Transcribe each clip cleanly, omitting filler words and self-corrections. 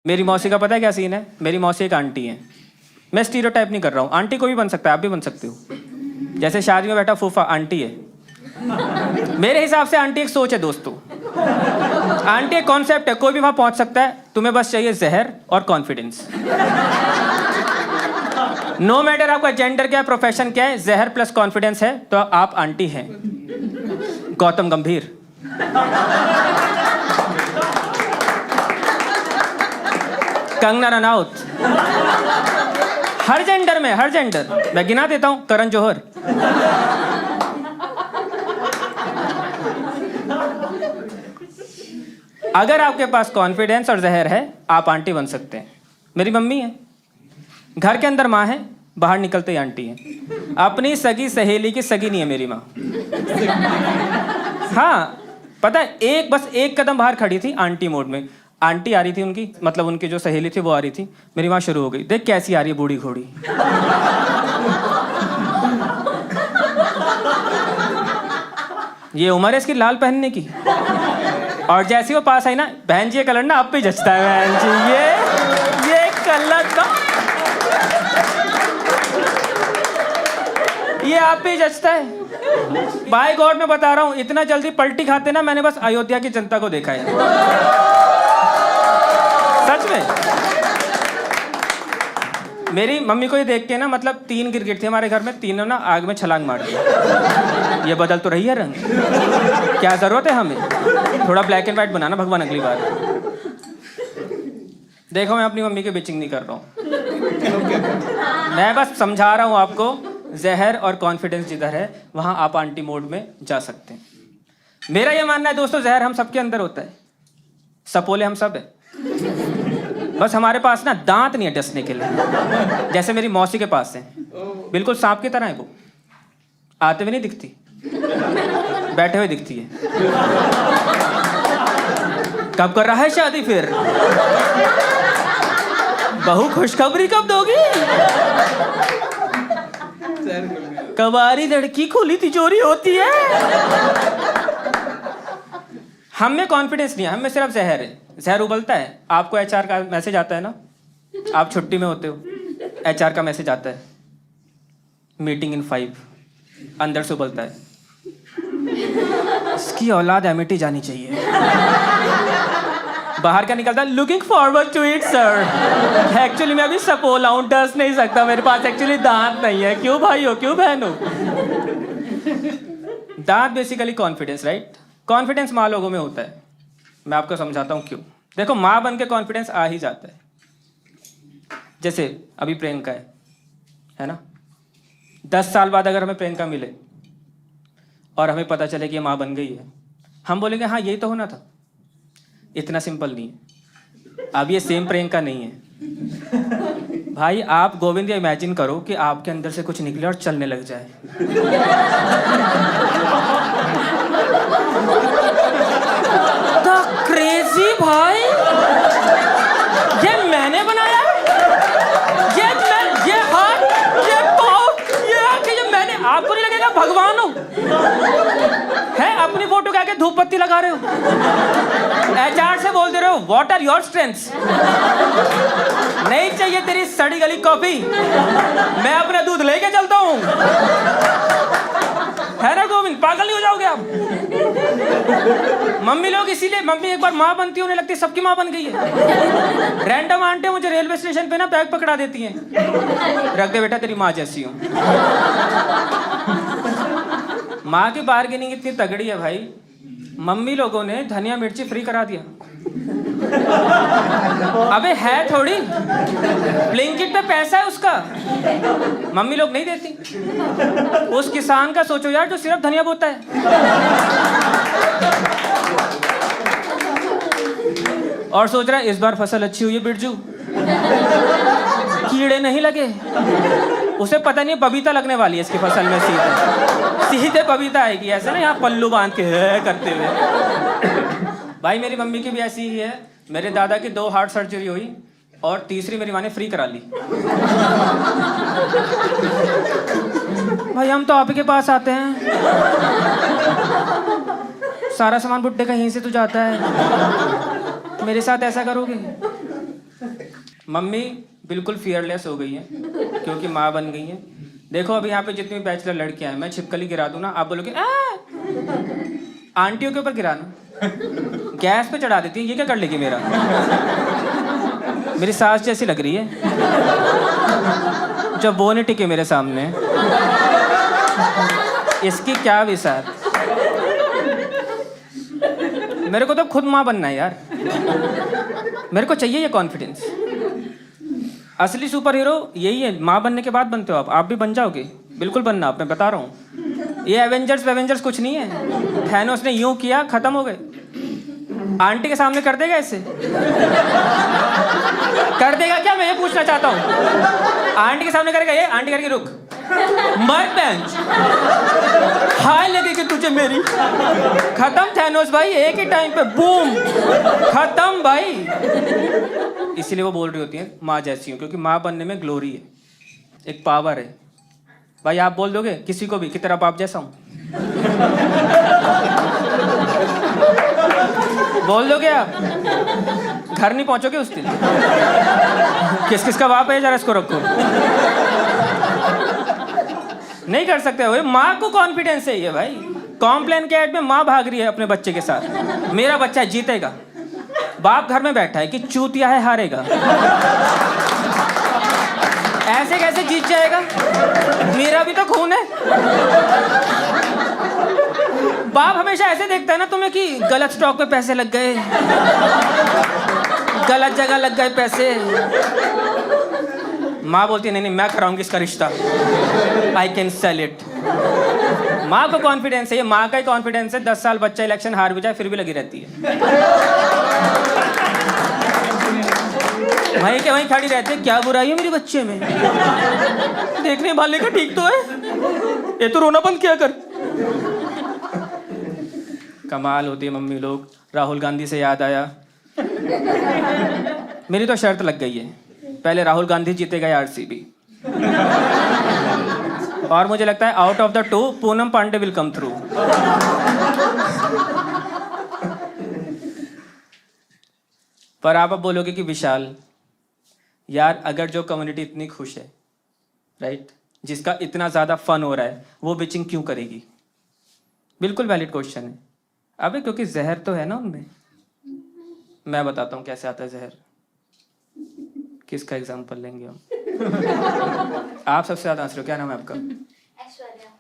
मेरी मौसी का पता है क्या सीन है? मेरी मौसी एक आंटी है। मैं स्टीरियोटाइप नहीं कर रहा हूँ, आंटी कोई भी बन सकता है, आप भी बन सकते हो। जैसे शादी में बैठा फूफा आंटी है। मेरे हिसाब से आंटी एक सोच है दोस्तों, आंटी एक कॉन्सेप्ट है, कोई भी वहां पहुंच सकता है। तुम्हें बस चाहिए जहर और कॉन्फिडेंस। नो मैटर आपका जेंडर क्या है, प्रोफेशन क्या है, जहर प्लस कॉन्फिडेंस है तो आप आंटी हैं। गौतम गंभीर, कंगना रनौत, हर जेंडर में, हर जेंडर मैं गिना देता हूं, करण जौहर। अगर आपके पास कॉन्फिडेंस और जहर है आप आंटी बन सकते हैं। मेरी मम्मी है, घर के अंदर माँ है, बाहर निकलते ही आंटी है। अपनी सगी सहेली की सगी नहीं है मेरी माँ। हाँ पता है, बस एक कदम बाहर खड़ी थी आंटी मोड में। आंटी आ रही थी उनकी, मतलब उनकी जो सहेली थी वो आ रही थी, मेरी माँ शुरू हो गई, देख कैसी आ रही है बूढ़ी घोड़ी। ये उम्र है इसकी लाल पहनने की। और जैसे वो पास आई ना, बहन जी ये कलर ना अब भी जचता है बहन जी, ये कलर का ये आप भी जचता है। बाय गॉड मैं बता रहा हूँ, इतना जल्दी पलटी खाते ना मैंने बस अयोध्या की जनता को देखा है, सच में। मेरी मम्मी को ये देख के ना, मतलब 3 गिरगिट थे हमारे घर में, तीनों ना आग में छलांग मार दी। ये बदल तो रही है रंग, क्या जरूरत है हमें, थोड़ा ब्लैक एंड व्हाइट बनाना भगवान अगली बार। देखो मैं अपनी मम्मी की बिचिंग नहीं कर रहा हूँ, मैं बस समझा रहा हूँ आपको, जहर और कॉन्फिडेंस जिधर है वहां आप आंटी मोड में जा सकते हैं। मेरा ये मानना है दोस्तों, जहर हम सबके अंदर होता है, सपोले हम सब है, बस हमारे पास ना दांत नहीं है डसने के लिए। जैसे मेरी मौसी के पास है, बिल्कुल सांप की तरह है वो, आते हुए नहीं दिखती, बैठे हुए दिखती है। कब कर रहा है शादी फिर, बहू खुशखबरी कब दोगी, कबारी लड़की खुली तिजोरी होती है। हम में कॉन्फिडेंस नहीं है, हम में सिर्फ जहर है। जहर उबलता है, आपको एचआर का मैसेज आता है ना, आप छुट्टी में होते हो, एचआर का मैसेज आता है, मीटिंग इन 5, अंदर से उबलता है, इसकी औलाद एमिटी जानी चाहिए। बाहर का निकलता है, looking forward to it sir. Actually मैं अभी सपोला हूं, डस नहीं सकता, मेरे पास एक्चुअली दांत नहीं है। क्यों भाई हो, क्यों बहन हो। दांत बेसिकली कॉन्फिडेंस, राइट। कॉन्फिडेंस माँ लोगों में होता है, मैं आपको समझाता हूँ क्यों। देखो माँ बन के कॉन्फिडेंस आ ही जाता है। जैसे अभी प्रियंका है ना, 10 साल बाद अगर हमें प्रियंका मिले और हमें पता चले कि ये माँ बन गई है, हम बोलेंगे हाँ यही तो होना था। इतना सिंपल नहीं है, अब ये सेम प्रियंका नहीं है भाई। आप गोविंद इमेजिन करो कि आपके अंदर से कुछ निकले और चलने लग जाए। द क्रेजी भाई, ये मैंने बनाया, ये हाथ, ये पाँव, ये आंखें, ये मैंने। आपको नहीं लगेगा भगवान हो है, अपनी फोटो के आगे धूप बत्ती लगा रहे हो, एचआर से बोल दे रहे हो व्हाट आर योर स्ट्रेंथ्स। नहीं चाहिए तेरी सड़ी गली कॉफी, मैं अपना दूध लेके चलता हूं, है ना गोविंद, पागल नहीं हो जाओगे आप। मम्मी लोग इसीलिए, मम्मी एक बार माँ बनती है उन्हें लगती है सबकी माँ बन गई है। रैंडम आंटी मुझे रेलवे स्टेशन पे ना बैग पकड़ा देती हैं, रख दे बेटा तेरी माँ जैसी हूं। माँ की बार्गेनिंग इतनी तगड़ी है भाई, मम्मी लोगों ने धनिया मिर्ची फ्री करा दिया। अबे है थोड़ी, ब्लिंकिट पे पैसा है उसका, मम्मी लोग नहीं देती। उस किसान का सोचो यार जो सिर्फ धनिया बोता है। और सोच रहा है इस बार फसल अच्छी हुई है बिरजू, कीड़े नहीं लगे। उसे पता नहीं बबीता लगने वाली है इसकी फसल में, सीधे बबीता आएगी, ऐसे ना यहाँ पल्लू बांध के करते हुए। भाई मेरी मम्मी की भी ऐसी ही है, मेरे दादा की 2 हार्ट सर्जरी हुई और तीसरी मेरी माँ ने फ्री करा ली। भाई हम तो आप ही के पास आते हैं, सारा सामान बुड्ढे का यहीं से तो जाता है, मेरे साथ ऐसा करोगे? मम्मी बिल्कुल फियरलेस हो गई है क्योंकि माँ बन गई है। देखो अभी यहाँ पे जितनी बैचलर लड़कियां हैं, मैं छिपकली गिरा दूँ ना, आप बोलोगे आंटियों के ऊपर गिराना, गैस पे चढ़ा देती है, ये क्या कर लेगी मेरा? मेरी सास जैसी लग रही है जब वो नहीं टिके मेरे सामने, इसकी क्या विचार। मेरे को तो खुद माँ बनना है यार, मेरे को चाहिए ये कॉन्फिडेंस। असली सुपर हीरो यही है, माँ बनने के बाद बनते हो आप भी बन जाओगे, बिल्कुल बनना आप, मैं बता रहा हूँ। ये एवेंजर्स कुछ नहीं है, थैनोस ने यूं किया खत्म हो गए। आंटी के सामने कर देगा ऐसे? कर देगा क्या, मैं ये पूछना चाहता हूँ। आंटी के सामने करेगा ये? आंटी करके रुक, मत बेंच, हाय लगेगी तुझे मेरी, खत्म थैनोस भाई, एक ही टाइम पे बूम, खत्म भाई। इसीलिए वो बोल रही होती है माँ जैसी हूँ, क्योंकि माँ बनने में ग्लोरी है, एक पावर है भाई। आप बोल दोगे किसी को भी कि तेरा बाप जैसा हूँ, बोल दोगे आप? घर नहीं पहुंचोगे उस दिन। किस किस का बाप है जरा इसको रखो। नहीं कर सकते भाई, माँ को कॉन्फिडेंस है ये भाई। कॉम्प्लेन के ऐड में माँ भाग रही है अपने बच्चे के साथ, मेरा बच्चा जीतेगा। बाप घर में बैठा है कि चूतिया है, हारेगा। ऐसे कैसे जीत जाएगा, मेरा भी तो खून है। बाप हमेशा ऐसे देखता है ना तुम्हें कि गलत स्टॉक पे पैसे लग गए, गलत जगह लग गए पैसे। माँ बोलती है नहीं नहीं मैं कराऊंगी इसका रिश्ता, आई कैन सेल इट। माँ को कॉन्फिडेंस है, ये माँ का ही कॉन्फिडेंस है। 10 साल बच्चा इलेक्शन हार भी जाए फिर भी लगी रहती है, वहीं के वहीं खड़ी रहती है। क्या बुराई है मेरे बच्चे में, देखने वाले का ठीक तो है, ये तो रोना बंद किया कर। कमाल होती है मम्मी लोग। राहुल गांधी से याद आया, मेरी तो शर्त लग गई है, पहले राहुल गांधी जीतेगा या आरसीबी। और मुझे लगता है out of the 2 Poonam Pandey will come through. पर आप अब बोलोगे कि विशाल यार, अगर जो कम्युनिटी इतनी खुश है, राइट, जिसका इतना ज़्यादा फन हो रहा है, वो बिचिंग क्यों करेगी? बिल्कुल वैलिड क्वेश्चन है। अबे क्योंकि जहर तो है ना उनमें। मैं बताता हूँ कैसे आता है जहर। किसका एग्जाम्पल लेंगे हम? आप सबसे ज़्यादा हंस रहे हो, क्या नाम है आपका?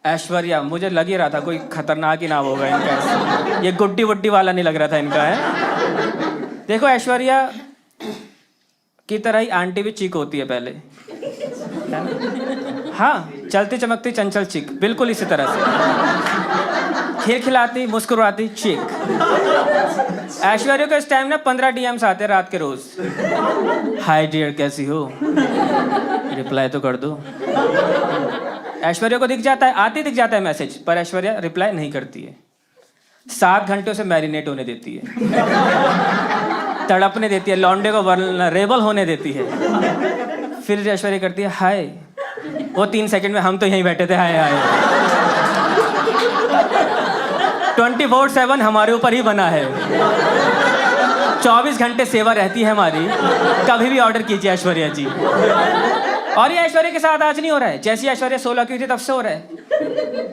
ऐश्वर्या। मुझे लग ही रहा था कोई खतरनाक ही नाम होगा इनका, ये गुड्डी वुड्डी वाला नहीं लग रहा था इनका, है। देखो ऐश्वर्या की तरह ही आंटी भी चीक होती है पहले, है ना? हाँ, चलती चमकती चंचल चीक, बिल्कुल इसी तरह से खिलखिलाती मुस्कुराती चीक। ऐश्वर्या को इस टाइम ना 15 DMs आते हैं रात के रोज। हाय डियर कैसी हो, रिप्लाई तो कर दो। ऐश्वर्या को दिख जाता है, दिख जाता है मैसेज, पर ऐश्वर्या रिप्लाई नहीं करती है। 7 घंटे से मैरिनेट होने देती है, तड़पने देती है, लौंडे को वल्नरेबल होने देती है। फिर ऐश्वर्या करती है हाय, वो 3 सेकंड में हम तो यहीं बैठे थे, हाय हाय। 24/7 हमारे ऊपर ही बना है, 24 घंटे सेवा रहती है हमारी, कभी भी ऑर्डर कीजिए ऐश्वर्या जी। और ये ऐश्वर्या के साथ आज नहीं हो रहा है, जैसी ऐश्वर्या 16 की थी तब से हो रहा है।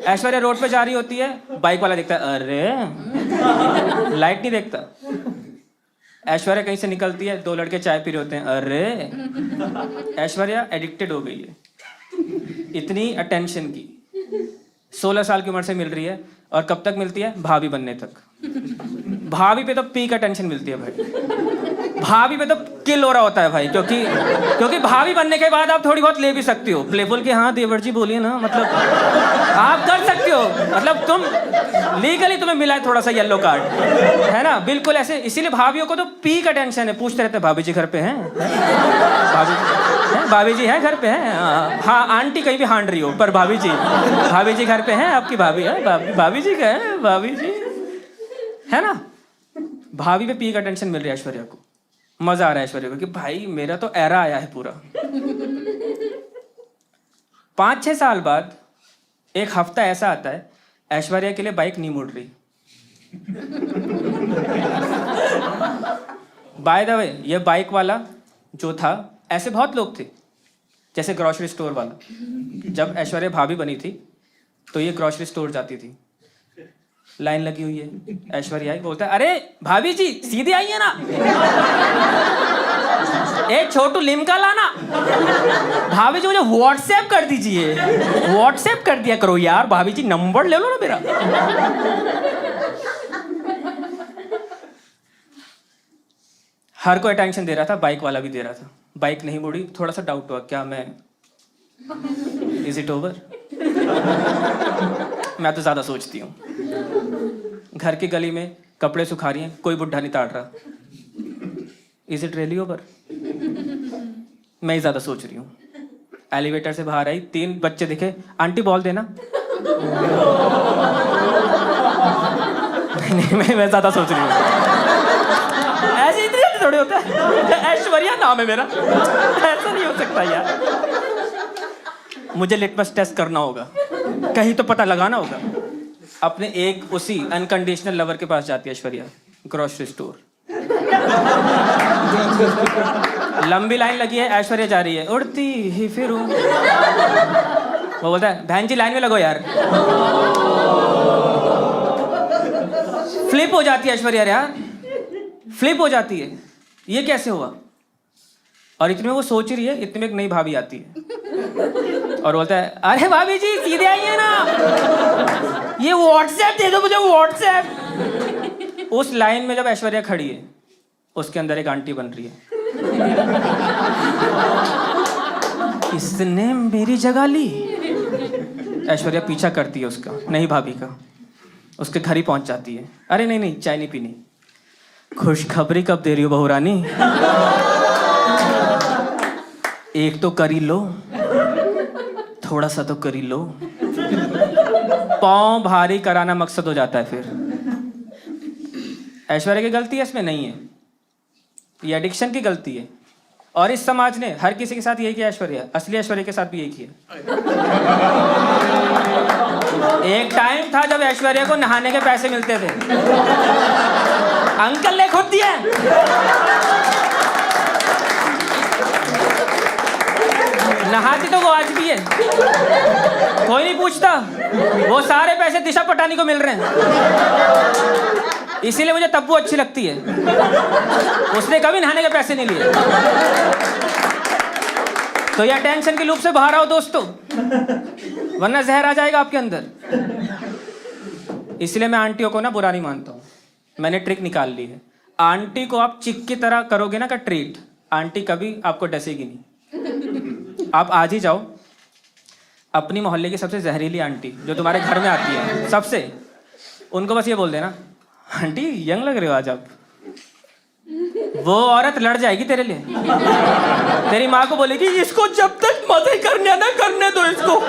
ऐश्वर्या रोड पे जा रही होती है, बाइक वाला देखता है, अरे लाइट नहीं देखता। ऐश्वर्या कहीं से निकलती है, 2 लड़के चाय पी रहे होते हैं, अरे। ऐश्वर्या एडिक्टेड हो गई है इतनी अटेंशन की, 16 साल की उम्र से मिल रही है, और कब तक मिलती है? भाभी बनने तक। भाभी पे तो पीक अटेंशन मिलती है भाई, भाभी पे तो किल हो रहा होता है भाई, क्योंकि भाभी बनने के बाद आप थोड़ी बहुत ले भी सकती हो, प्लेफुल के हाँ देवर जी बोलिए ना, मतलब आप कर सकती हो, मतलब तुम लीगली तुम्हें मिला है थोड़ा सा येलो कार्ड, है ना, बिल्कुल ऐसे। इसीलिए भाभीियों को तो पीक अटेंशन है, पूछते रहते भाभी जी घर पे हैं, भाभी जी हैं घर पे हैं, हाँ आंटी कहीं भी हांड रही हो, पर भाभी जी घर पे हैं, आपकी भाभी है, भाभी जी क्या है, भाभी जी, है ना। भाभी पे पीक अटेंशन मिल रही है ऐश्वर्या को, मजा आ रहा है ऐश्वर्या को कि भाई मेरा तो एरा आया है पूरा। 5-6 साल बाद एक हफ्ता ऐसा आता है, ऐश्वर्या के लिए बाइक नहीं मुड़ रही। बाय द वे, ये बाइक वाला जो था ऐसे बहुत लोग थे, जैसे ग्रॉसरी स्टोर वाला। जब ऐश्वर्या भाभी बनी थी तो ये ग्रॉसरी स्टोर जाती थी, लाइन लगी हुई है, ऐश्वर्या आई, बोलता है अरे भाभी जी सीधे आइए ना, एक छोटू लिमका लाना। भाभी जी मुझे व्हाट्सएप कर दीजिए, व्हाट्सएप कर दिया करो यार, भाभी जी नंबर ले लो ना मेरा। हर कोई अटेंशन दे रहा था, बाइक वाला भी दे रहा था। बाइक नहीं मुड़ी, थोड़ा सा डाउट हुआ, क्या मैं इज इट ओवर? मैं तो ज्यादा सोचती हूँ। घर की गली में कपड़े सुखा रही हैं, कोई बुढ़ा नहीं ताड़ रहा, इज इट रियली ओवर? मैं ही ज्यादा सोच रही हूँ। एलिवेटर से बाहर आई, 3 बच्चे दिखे, आंटी बॉल देना। नहीं, मैं ज्यादा सोच रही हूँ। ऐसे इतने थोड़े होता है, ऐश्वर्या नाम है मेरा, ऐसा नहीं हो सकता यार। मुझे लिटमस टेस्ट करना होगा, कहीं तो पता लगाना होगा। अपने एक उसी अनकंडीशनल लवर के पास जाती है ऐश्वर्या, ग्रोसरी स्टोर। लंबी लाइन लगी है, ऐश्वर्या जा रही है, उड़ती ही फिरूं। वो बोलता है बहन जी लाइन में लगो यार। फ्लिप हो जाती है ऐश्वर्या यार, फ्लिप हो जाती है, ये कैसे हुआ? और इतने में वो सोच रही है, इतने में एक नई भाभी आती है और बोलता है अरे भाभी जी सीधे आइए ना, ये व्हाट्सएप दे दो मुझे, व्हाट्सएप। उस लाइन में जब ऐश्वर्या खड़ी है, उसके अंदर एक आंटी बन रही है। इसने मेरी जगह ली। ऐश्वर्या पीछा करती है उसका, नहीं भाभी का, उसके घर ही पहुंच जाती है। अरे नहीं चाय नहीं पीनी, खुशखबरी कब दे रही हो बहू रानी? एक तो करी लो, थोड़ा सा तो करी लो। पाँव भारी कराना मकसद हो जाता है फिर। ऐश्वर्या की गलती है इसमें? नहीं है, ये एडिक्शन की गलती है। और इस समाज ने हर किसी के साथ यही किया। ऐश्वर्या, असली ऐश्वर्या के साथ भी यही किया। एक टाइम था जब ऐश्वर्या को नहाने के पैसे मिलते थे, अंकल ने खुद दिया। नहाती तो वो आज भी है, कोई नहीं पूछता। वो सारे पैसे दिशा पटानी को मिल रहे हैं, इसीलिए मुझे तब्बू अच्छी लगती है। उसने कभी नहाने के पैसे नहीं लिए। तो ये टेंशन के लूप से बाहर आओ दोस्तों, वरना जहर आ जाएगा आपके अंदर। इसलिए मैं आंटियों को ना बुरा नहीं मानता हूँ। मैंने ट्रिक निकाल ली है। आंटी को आप चिक की तरह करोगे ना का ट्रीट, आंटी कभी आपको डसेगी नहीं। आप आज ही जाओ अपनी मोहल्ले की सबसे जहरीली आंटी जो तुम्हारे घर में आती है, सबसे, उनको बस ये बोल देना आंटी यंग लग रहे हो आज आप। वो औरत लड़ जाएगी तेरे लिए। तेरी माँ को बोलेगी इसको जब तक मजे करने ना करने दो इसको।